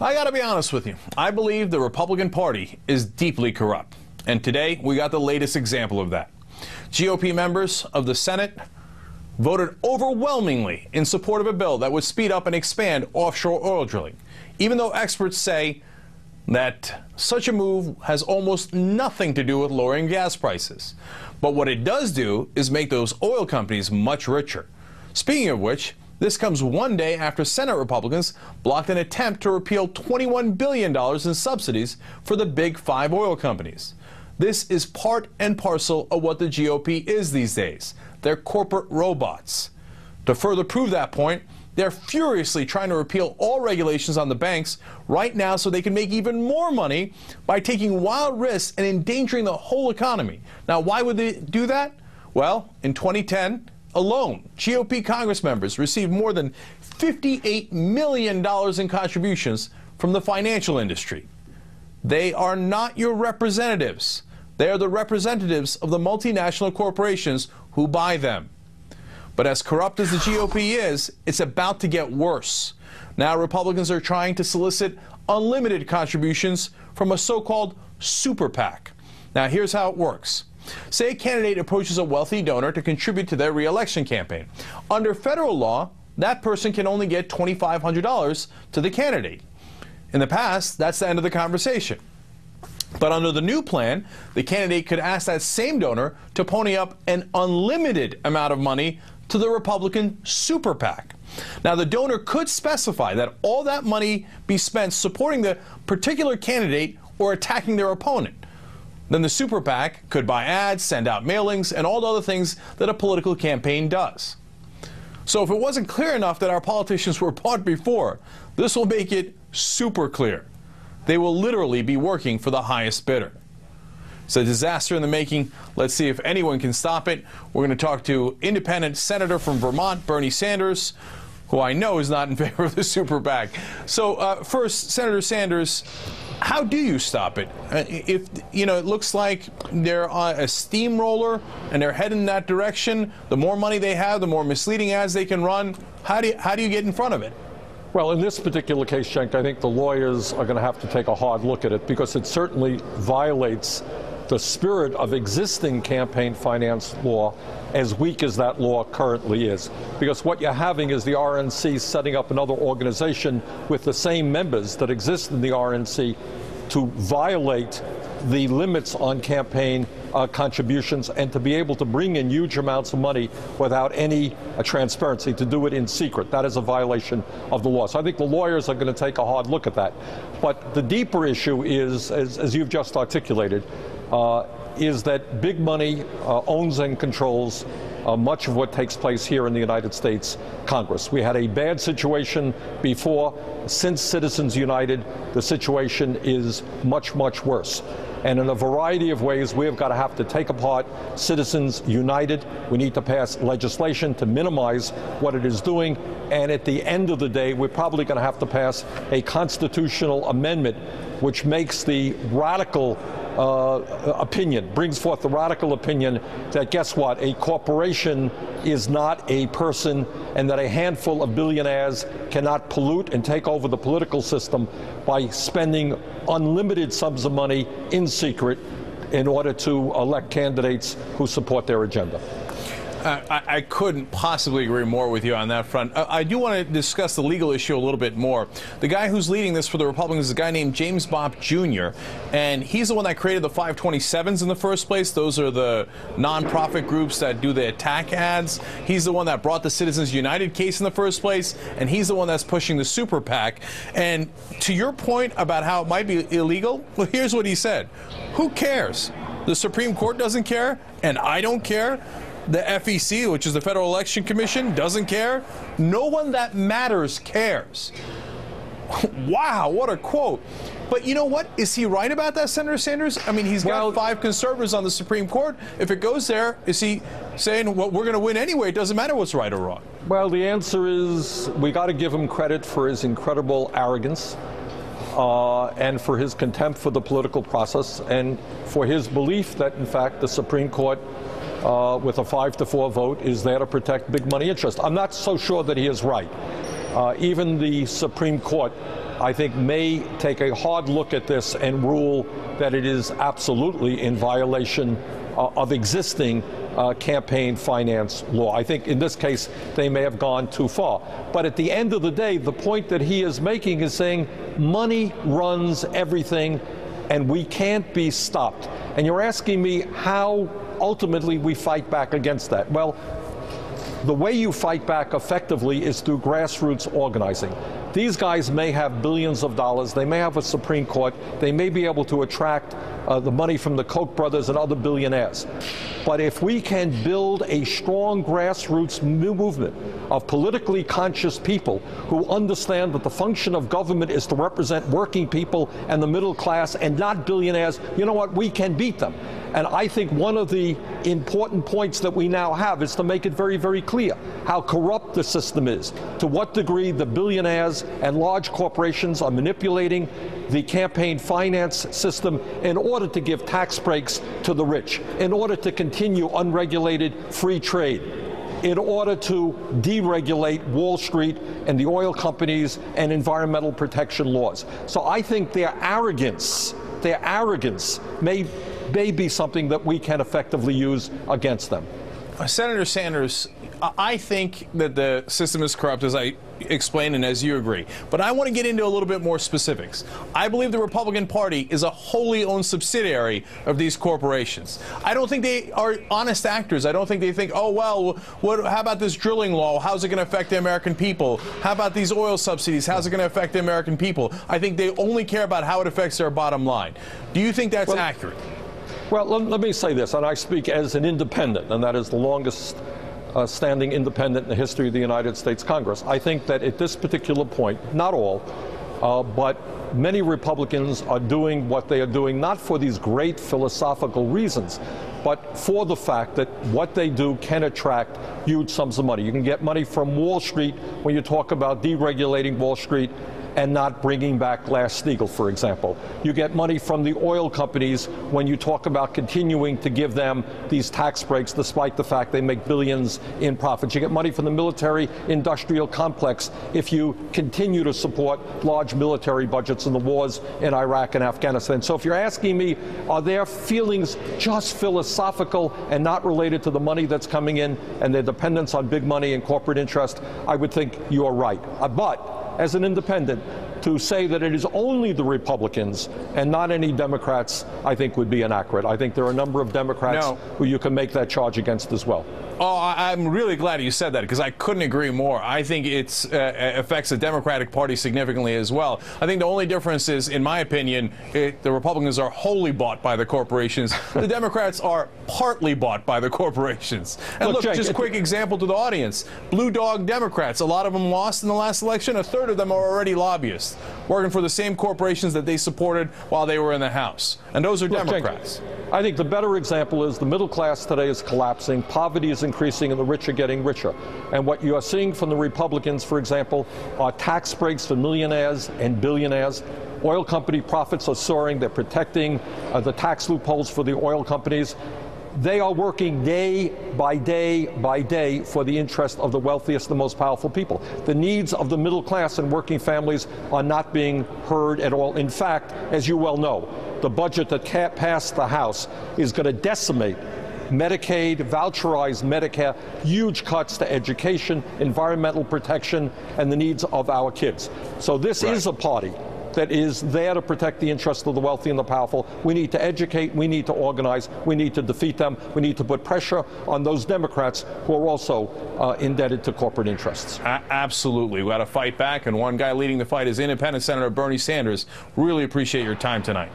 I got to be honest with you. I believe the Republican Party is deeply corrupt. And today, we got the latest example of that. GOP members of the Senate voted overwhelmingly in support of a bill that would speed up and expand offshore oil drilling, even though experts say that such a move has almost nothing to do with lowering gas prices. But what it does do is make those oil companies much richer. Speaking of which, this comes one day after Senate Republicans blocked an attempt to repeal $21 billion in subsidies for the big five oil companies. This is part and parcel of what the GOP is these days. They're corporate robots. To further prove that point, they're furiously trying to repeal all regulations on the banks right now so they can make even more money by taking wild risks and endangering the whole economy. Now, why would they do that? Well, in 2010 alone, GOP Congress members received more than $58 million in contributions from the financial industry. They are not your representatives. They are the representatives of the multinational corporations who buy them. But as corrupt as the GOP is, it's about to get worse. Now Republicans are trying to solicit unlimited contributions from a so-called super PAC. Now here's how it works. Say a candidate approaches a wealthy donor to contribute to their re-election campaign. Under federal law, that person can only get $2,500 to the candidate. In the past, that's the end of the conversation. But under the new plan, the candidate could ask that same donor to pony up an unlimited amount of money to the Republican super PAC. Now, the donor could specify that all that money be spent supporting the particular candidate or attacking their opponent. Then the super PAC could buy ads, send out mailings, and all the other things that a political campaign does. So if it wasn't clear enough that our politicians were bought before, this will make it super clear. They will literally be working for the highest bidder. It's a disaster in the making. Let's see if anyone can stop it. We're going to talk to independent senator from Vermont, Bernie Sanders, who I know is not in favor of the super PAC. So first, Senator Sanders, how do you stop it? If, you know, it looks like they're a steamroller and they're heading in that direction, the more money they have, the more misleading ads they can run. How do you get in front of it? Well, in this particular case, Cenk, I think the lawyers are going to have to take a hard look at it because it certainly violates the spirit of existing campaign finance law, as weak as that law currently is. Because what you're having is the RNC setting up another organization with the same members that exist in the RNC to violate the limits on campaign contributions and to be able to bring in huge amounts of money without any transparency, to do it in secret. That is a violation of the law. So I think the lawyers are going to take a hard look at that. But the deeper issue is, as you've just articulated, is that big money owns and controls much of what takes place here in the United States Congress. We had a bad situation before. Since Citizens United, the situation is much, much worse. And in a variety of ways, we have got to have to take apart Citizens United. We need to pass legislation to minimize what it is doing. And at the end of the day, we're probably going to have to pass a constitutional amendment which makes the radical opinion, brings forth the radical opinion that, guess what, a corporation is not a person and that a handful of billionaires cannot pollute and take over the political system by spending unlimited sums of money in secret in order to elect candidates who support their agenda. I couldn't possibly agree more with you on that front. I do want to discuss the legal issue a little bit more. The guy who's leading this for the Republicans is a guy named James Bopp Jr., and he's the one that created the 527s in the first place. Those are the nonprofit groups that do the attack ads. He's the one that brought the Citizens United case in the first place, and he's the one that's pushing the super PAC. And to your point about how it might be illegal, well, here's what he said. Who cares? The Supreme Court doesn't care, and I don't care. The FEC, which is the Federal Election Commission, doesn't care. No one that matters cares. Wow, what a quote. But you know what? Is he right about that, Senator Sanders? I mean, he's got 5 conservatives on the Supreme Court. If it goes there, is he saying, well, we're going to win anyway? It doesn't matter what's right or wrong. Well, the answer is we got to give him credit for his incredible arrogance and for his contempt for the political process and for his belief that, in fact, the Supreme Court with a 5-4 vote is there to protect big money interests. I'm not so sure that he is right. Even the Supreme Court I think, may take a hard look at this and rule that it is absolutely in violation of existing campaign finance law. I think in this case they may have gone too far. But at the end of the day, the point that he is making is saying money runs everything and we can't be stopped. And you're asking me how ultimately we fight back against that. Well, the way you fight back effectively is through grassroots organizing. These guys may have billions of dollars, they may have a Supreme Court, they may be able to attract the money from the Koch brothers and other billionaires. But if we can build a strong grassroots movement of politically conscious people who understand that the function of government is to represent working people and the middle class and not billionaires, you know what, we can beat them. And I think one of the important points that we now have is to make it very, very clear how corrupt the system is, to what degree the billionaires and large corporations are manipulating the campaign finance system in order to give tax breaks to the rich, in order to continue unregulated free trade, in order to deregulate Wall Street and the oil companies and environmental protection laws. So I think their arrogance may be something that we can effectively use against them. Senator Sanders, I think that the system is corrupt, as I explained and as you agree. But I want to get into a little bit more specifics. I believe the Republican Party is a wholly owned subsidiary of these corporations. I don't think they are honest actors. I don't think they think, oh, well, how about this drilling law? How's it going to affect the American people? How about these oil subsidies? How's it going to affect the American people? I think they only care about how it affects their bottom line. Do you think that's accurate? Well, let me say this, and I speak as an independent, and that is the longest standing independent in the history of the United States Congress. I think that at this particular point, not all, but many Republicans are doing what they are doing, not for these great philosophical reasons, but for the fact that what they do can attract huge sums of money. You can get money from Wall Street when you talk about deregulating Wall Street and not bringing back Glass-Steagall, for example. You get money from the oil companies when you talk about continuing to give them these tax breaks despite the fact they make billions in profits. You get money from the military-industrial complex if you continue to support large military budgets in the wars in Iraq and Afghanistan. So if you're asking me, are their feelings just philosophical and not related to the money that's coming in and their dependence on big money and corporate interest, I would think you are right. But as an independent, to say that it is only the Republicans and not any Democrats, I think would be inaccurate. I think there are a number of Democrats who you can make that charge against as well. Oh, I'm really glad you said that, because I couldn't agree more. I think it affects the Democratic Party significantly as well. I think the only difference is, in my opinion, the Republicans are wholly bought by the corporations. The Democrats are partly bought by the corporations. And look, Jake, just a quick example to the audience. Blue Dog Democrats, a lot of them lost in the last election. A third of them are already lobbyists, working for the same corporations that they supported while they were in the House. And those are Democrats. Jake, I think the better example is the middle class today is collapsing, poverty is increasing, and the rich are getting richer. And what you are seeing from the Republicans, for example, are tax breaks for millionaires and billionaires. Oil company profits are soaring. They're protecting the tax loopholes for the oil companies. They are working day by day by day for the interest of the wealthiest, the most powerful people. The needs of the middle class and working families are not being heard at all. In fact, as you well know, the budget that passed the House is going to decimate Medicaid, voucherized Medicare, huge cuts to education, environmental protection, and the needs of our kids. So this is a party that is there to protect the interests of the wealthy and the powerful. We need to educate, we need to organize, we need to defeat them, we need to put pressure on those Democrats who are also indebted to corporate interests. Absolutely. We've got to fight back, and one guy leading the fight is Independent Senator Bernie Sanders. Really appreciate your time tonight.